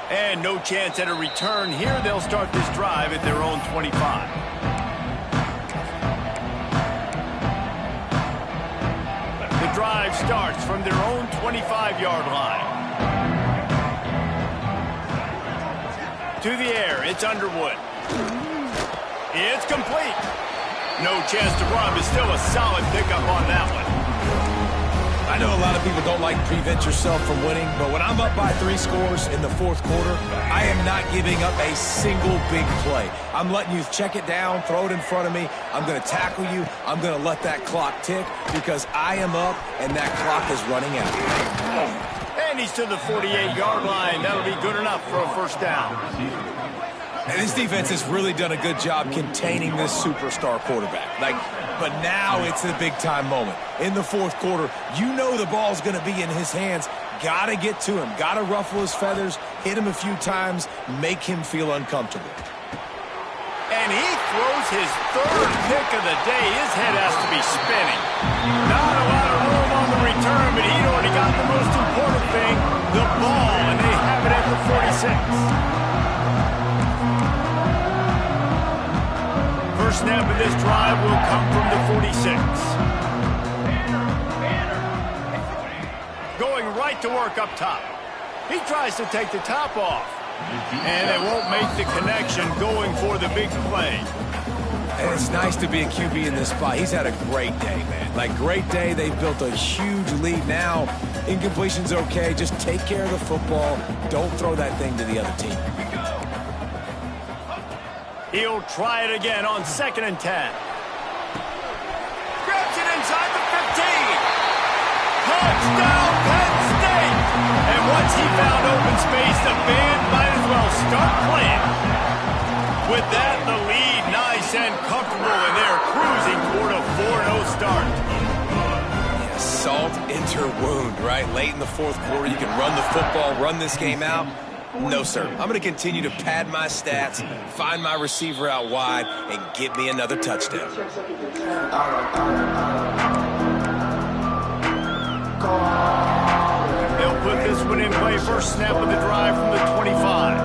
And no chance at a return here. They'll start this drive at their own 25. The drive starts from their own 25-yard line. To the air, it's Underwood. It's complete. No chance to run, but still a solid pickup on that one. I know a lot of people don't like prevent yourself from winning, but when I'm up by 3 scores in the 4th quarter, I am not giving up a single big play. I'm letting you check it down, throw it in front of me. I'm going to tackle you. I'm going to let that clock tick because I am up and that clock is running out. And he's to the 48-yard line. That'll be good enough for a first down. And this defense has really done a good job containing this superstar quarterback. But now it's the big-time moment. In the 4th quarter, you know the ball's going to be in his hands. Got to get to him. Got to ruffle his feathers, hit him a few times, make him feel uncomfortable. And he throws his 3rd pick of the day. His head has to be spinning. Not a lot of room on the return, but he'd already got the most important thing, the ball, and they have it at the 46. First snap of this drive will come from the 46. Going right to work up top. He tries to take the top off. And they won't make the connection going for the big play. And it's nice to be a QB in this spot. He's had a great day, man. Great day. They've built a huge lead now. Incompletion's okay. Just take care of the football. Don't throw that thing to the other team. He'll try it again on 2nd and 10. Grabs it inside the 15. Touchdown, Penn State! And once he found open space, the band might as well start playing. With that, the lead nice and comfortable, and they're cruising toward a 4-0 start. Yeah, salt into wound, right? Late in the 4th quarter, you can run the football, run this game out. No, sir. I'm going to continue to pad my stats, find my receiver out wide, and get me another touchdown. They'll put this one in play. First snap of the drive from the 25.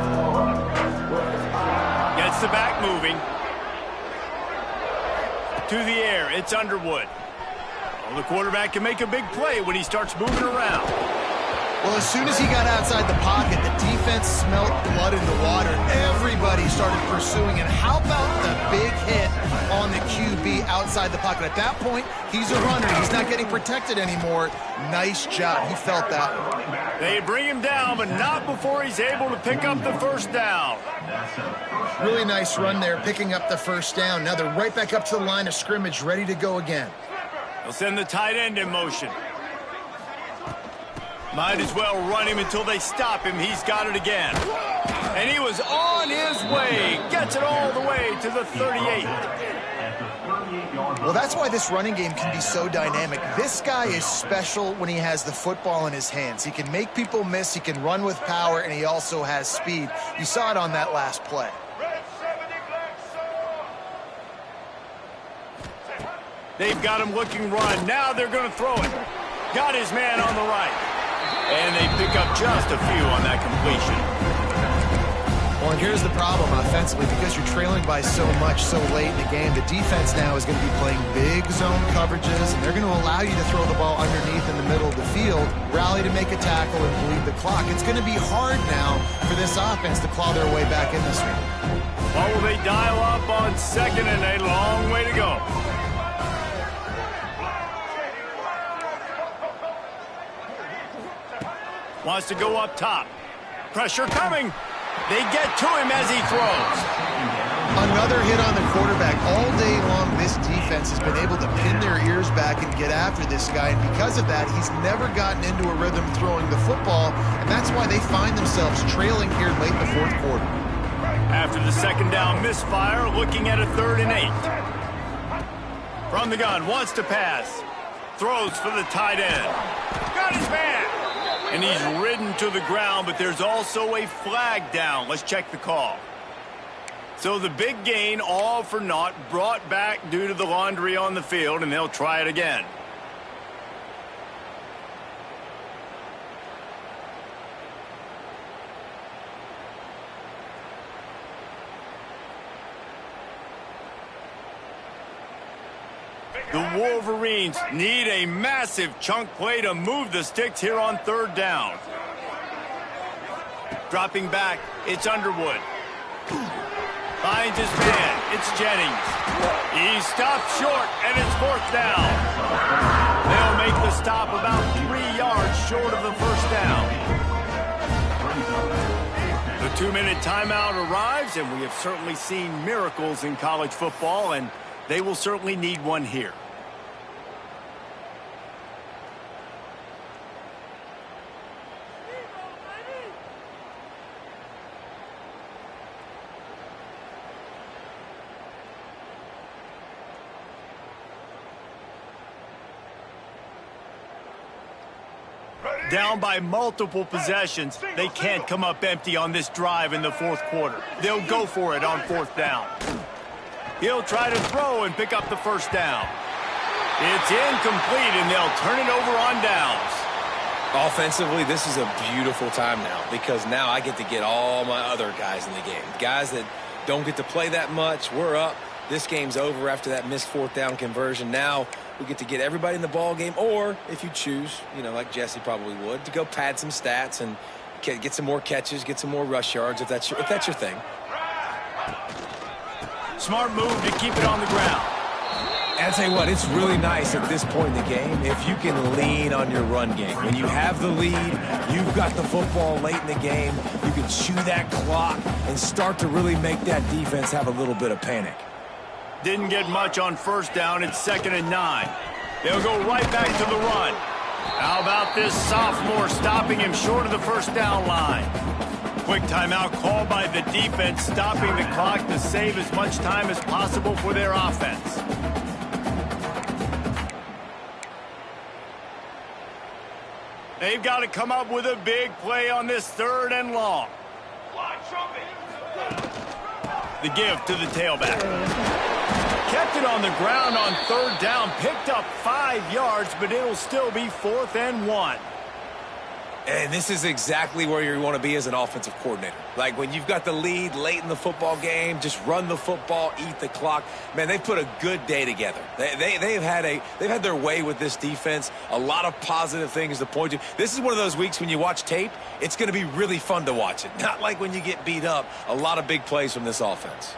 Gets the back moving. To the air, it's Underwood. Well, the quarterback can make a big play when he starts moving around. Well, as soon as he got outside the pocket, the defense smelled blood in the water. Everybody started pursuing. And how about the big hit on the QB outside the pocket? At that point, he's a runner. He's not getting protected anymore. Nice job. He felt that one. They bring him down, but not before he's able to pick up the first down. Really nice run there, picking up the first down. Now they're right back up to the line of scrimmage, ready to go again. They'll send the tight end in motion. Might as well run him until they stop him. He's got it again. And he was on his way. Gets it all the way to the 38. Well, that's why this running game can be so dynamic. This guy is special when he has the football in his hands. He can make people miss, he can run with power, and he also has speed. You saw it on that last play. They've got him looking run. Now they're going to throw it. Got his man on the right. And they pick up just a few on that completion. Well, and here's the problem offensively. Because you're trailing by so much so late in the game, the defense now is going to be playing big zone coverages, and they're going to allow you to throw the ball underneath in the middle of the field, rally to make a tackle, and bleed the clock. It's going to be hard now for this offense to claw their way back in this one. What will they dial up on second and a long way to go? Wants to go up top. Pressure coming. They get to him as he throws. Another hit on the quarterback. All day long, this defense has been able to pin their ears back and get after this guy. And because of that, he's never gotten into a rhythm throwing the football. And that's why they find themselves trailing here late in the fourth quarter. After the second down misfire, looking at a 3rd and 8. From the gun, wants to pass. Throws for the tight end. Got his man. And he's ridden to the ground, but there's also a flag down. Let's check the call. So the big gain, all for naught, brought back due to the laundry on the field, and they'll try it again. The Wolverines need a massive chunk play to move the sticks here on 3rd down. Dropping back, it's Underwood. Finds his man, it's Jennings. He stopped short, and it's 4th down. They'll make the stop about 3 yards short of the first down. The 2-minute timeout arrives, and we have certainly seen miracles in college football, and they will certainly need one here. Down by multiple possessions, they can't come up empty on this drive in the 4th quarter. They'll go for it on 4th down. He'll try to throw and pick up the first down. It's incomplete, and they'll turn it over on downs. Offensively, this is a beautiful time now because now I get to get all my other guys in the game. Guys that don't get to play that much, we're up. This game's over after that missed 4th down conversion. Now we get to get everybody in the ball game, or if you choose, you know, like Jesse probably would, to go pad some stats and get some more catches, get some more rush yards if that's your thing. Smart move to keep it on the ground. And I'll tell you what, it's really nice at this point in the game if you can lean on your run game. When you have the lead, you've got the football late in the game, you can chew that clock and start to really make that defense have a little bit of panic. Didn't get much on 1st down. It's 2nd and 9. They'll go right back to the run. How about this sophomore stopping him short of the first down line? Quick timeout called by the defense, stopping the clock to save as much time as possible for their offense. They've got to come up with a big play on this 3rd and long. The give to the tailback. Kept it on the ground on 3rd down, picked up 5 yards, but it'll still be 4th and 1. And this is exactly where you want to be as an offensive coordinator. Like when you've got the lead late in the football game, just run the football, eat the clock. Man, they've put a good day together. They've had their way with this defense. A lot of positive things to point to. This is one of those weeks when you watch tape, it's going to be really fun to watch it. Not like when you get beat up. A lot of big plays from this offense.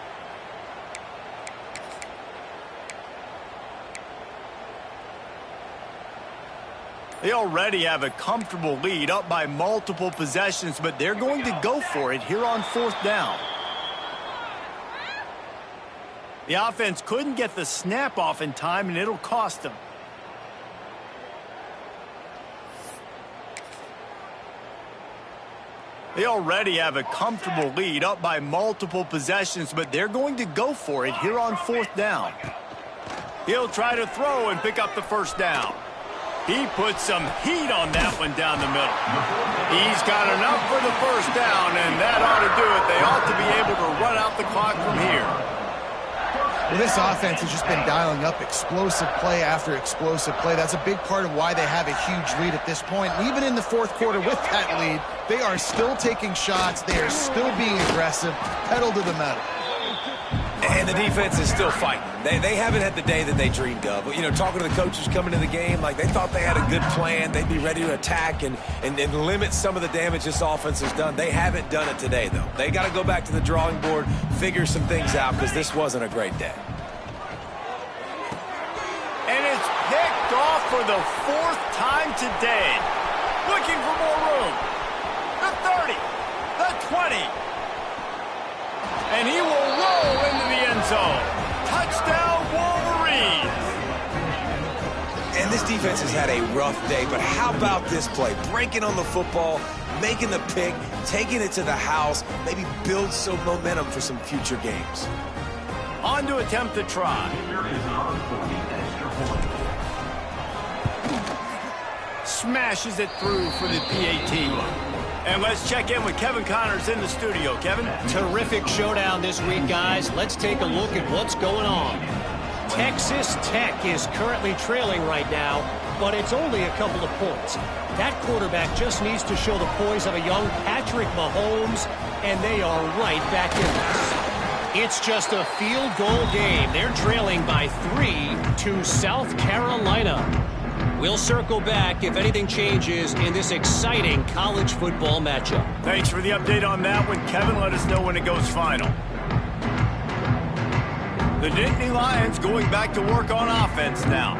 They already have a comfortable lead, up by multiple possessions, but they're going to go for it here on 4th down. The offense couldn't get the snap off in time, and it'll cost them. They already have a comfortable lead, up by multiple possessions, but they're going to go for it here on 4th down. He'll try to throw and pick up the first down. He put some heat on that one down the middle. He's got enough for the first down, and that ought to do it. They ought to be able to run out the clock from here. Well, this offense has just been dialing up explosive play after explosive play. That's a big part of why they have a huge lead at this point. And even in the 4th quarter with that lead, they are still taking shots. They are still being aggressive, pedal to the metal. And the defense is still fighting. They haven't had the day that they dreamed of. You know, talking to the coaches coming to the game, like they thought they had a good plan. They'd be ready to attack and limit some of the damage this offense has done. They haven't done it today, though. They got to go back to the drawing board, figure some things out, because this wasn't a great day. And it's picked off for the 4th time today. Looking for more room. The 30, the 20. And he will roll into the end zone. Touchdown, Wolverines. And this defense has had a rough day, but how about this play? Breaking on the football, making the pick, taking it to the house, maybe build some momentum for some future games. On to attempt the try. Smashes it through for the PAT. And let's check in with Kevin Connors in the studio. Kevin? Terrific showdown this week, guys. Let's take a look at what's going on. Texas Tech is currently trailing right now, but it's only a couple of points. That quarterback just needs to show the poise of a young Patrick Mahomes, and they are right back in this. It's just a field goal game. They're trailing by 3 to South Carolina. We'll circle back if anything changes in this exciting college football matchup. Thanks for the update on that one, Kevin. Let us know when it goes final. The Nittany Lions going back to work on offense now.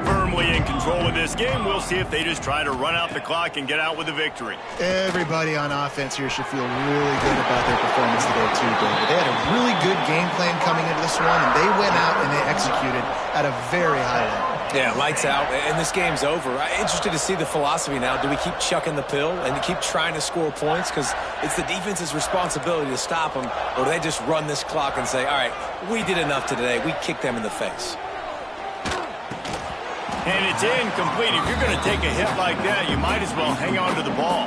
Firmly in control of this game. We'll see if they just try to run out the clock and get out with a victory. Everybody on offense here should feel really good about their performance today too, David. They had a really good game plan coming into this one, and they went out and they executed at a very high level. Yeah, lights out, and this game's over. I'm interested to see the philosophy now. Do we keep chucking the pill and keep trying to score points? Because it's the defense's responsibility to stop them, or do they just run this clock and say, all right, we did enough today. We kicked them in the face. And it's incomplete. If you're going to take a hit like that, you might as well hang on to the ball.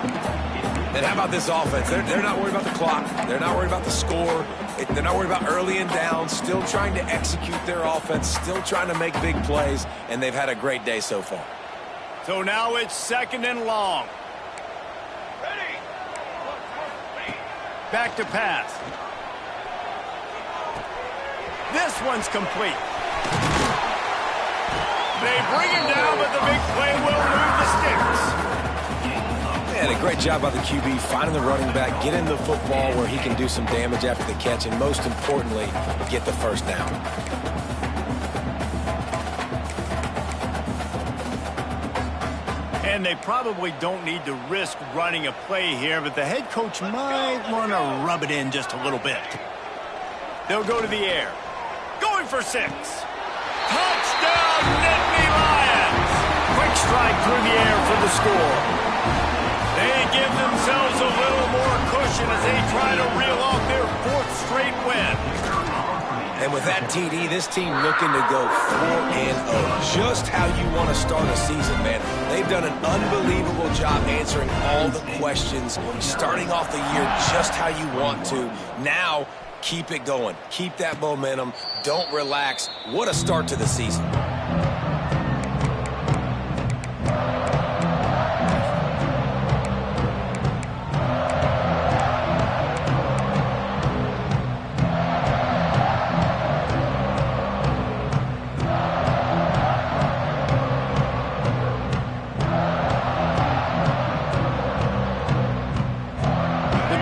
And how about this offense? They're not worried about the clock. They're not worried about the score. They're not worried about early and down. Still trying to execute their offense. Still trying to make big plays. And they've had a great day so far. So now it's 2nd and long. Ready. Back to pass. This one's complete. They bring him down, but the big play will move the sticks. And a great job by the QB finding the running back, getting the football where he can do some damage after the catch, and most importantly, get the first down. And they probably don't need to risk running a play here, but the head coach might want to rub it in just a little bit. They'll go to the air. Going for 6. Touchdown, Nittany Lions! Quick strike through the air for the score. They give themselves a little more cushion as they try to reel off their 4th straight win. And with that TD, this team looking to go 4-0. Just how you want to start a season, man. They've done an unbelievable job answering all the questions, starting off the year just how you want to. Now, keep it going. Keep that momentum. Don't relax. What a start to the season.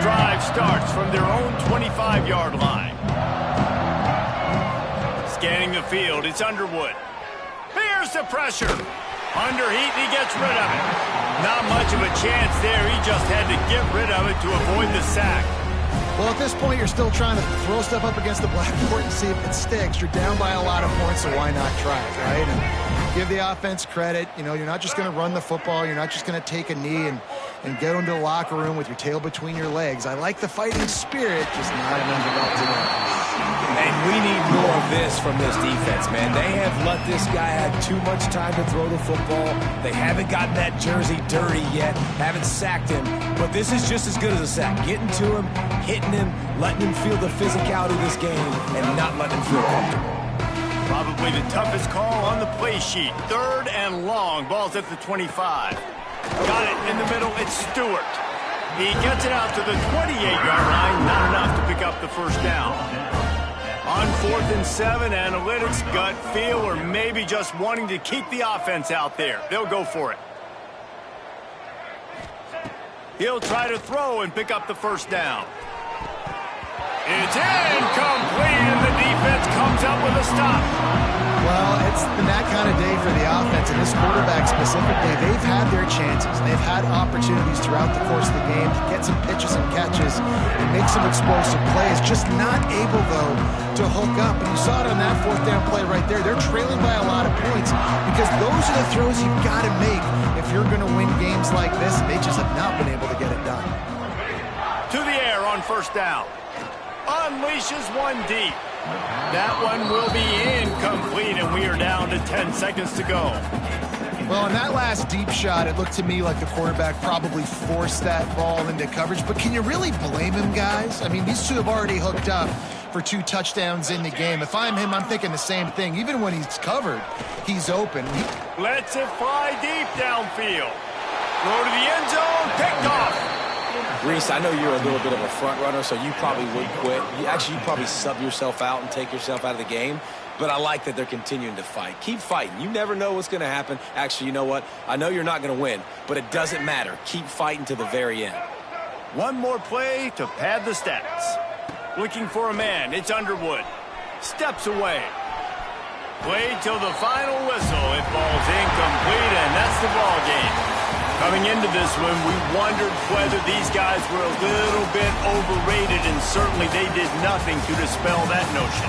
drive starts from their own 25-yard line. Scanning the field, it's Underwood. Here's the pressure. Under heat, and he gets rid of it. Not much of a chance there. He just had to get rid of it to avoid the sack. Well, at this point, you're still trying to throw stuff up against the blackboard and see if it sticks. You're down by a lot of points, so why not try it, right? And give the offense credit. You know, you're not just going to run the football. You're not just going to take a knee and go into the locker room with your tail between your legs. I like the fighting spirit, just not enough of it today. And we need more of this from this defense, man. They have let this guy have too much time to throw the football. They haven't gotten that jersey dirty yet, haven't sacked him. But this is just as good as a sack. Getting to him, hitting him, letting him feel the physicality of this game, and not letting him feel comfortable. Probably the toughest call on the play sheet. 3rd and long. Ball's at the 25. Got it in the middle. It's Stewart. He gets it out to the 28-yard line. Not enough to pick up the first down. On 4th and 7, analytics, gut feel, or maybe just wanting to keep the offense out there. They'll go for it. He'll try to throw and pick up the first down. It's incomplete, and the defense comes up with a stop. Well, it's been that kind of day for the offense, and this quarterback specifically. They've had their chances. They've had opportunities throughout the course of the game to get some pitches and catches and make some explosive plays. Just not able, though, to hook up. And you saw it on that 4th down play right there. They're trailing by a lot of points because those are the throws you've got to make if you're going to win games like this. They just have not been able to get it done. To the air on first down. Unleashes one deep. That one will be incomplete, and we are down to 10 seconds to go. Well, in that last deep shot, it looked to me like the quarterback probably forced that ball into coverage. But can you really blame him, guys? I mean, these two have already hooked up for 2 touchdowns in the game. If I'm him, I'm thinking the same thing. Even when he's covered, he's open. Lets it fly deep downfield. Throw to the end zone, picked off. Reese, I know you're a little bit of a front runner, so you probably would quit. You'd probably sub yourself out and take yourself out of the game. But I like that they're continuing to fight. Keep fighting. You never know what's going to happen. Actually, you know what? I know you're not going to win, but it doesn't matter. Keep fighting to the very end. One more play to pad the stats. Looking for a man. It's Underwood. Steps away. Played till the final whistle. It falls incomplete, and that's the ball game. Coming into this one, we wondered whether these guys were a little bit overrated, and certainly they did nothing to dispel that notion.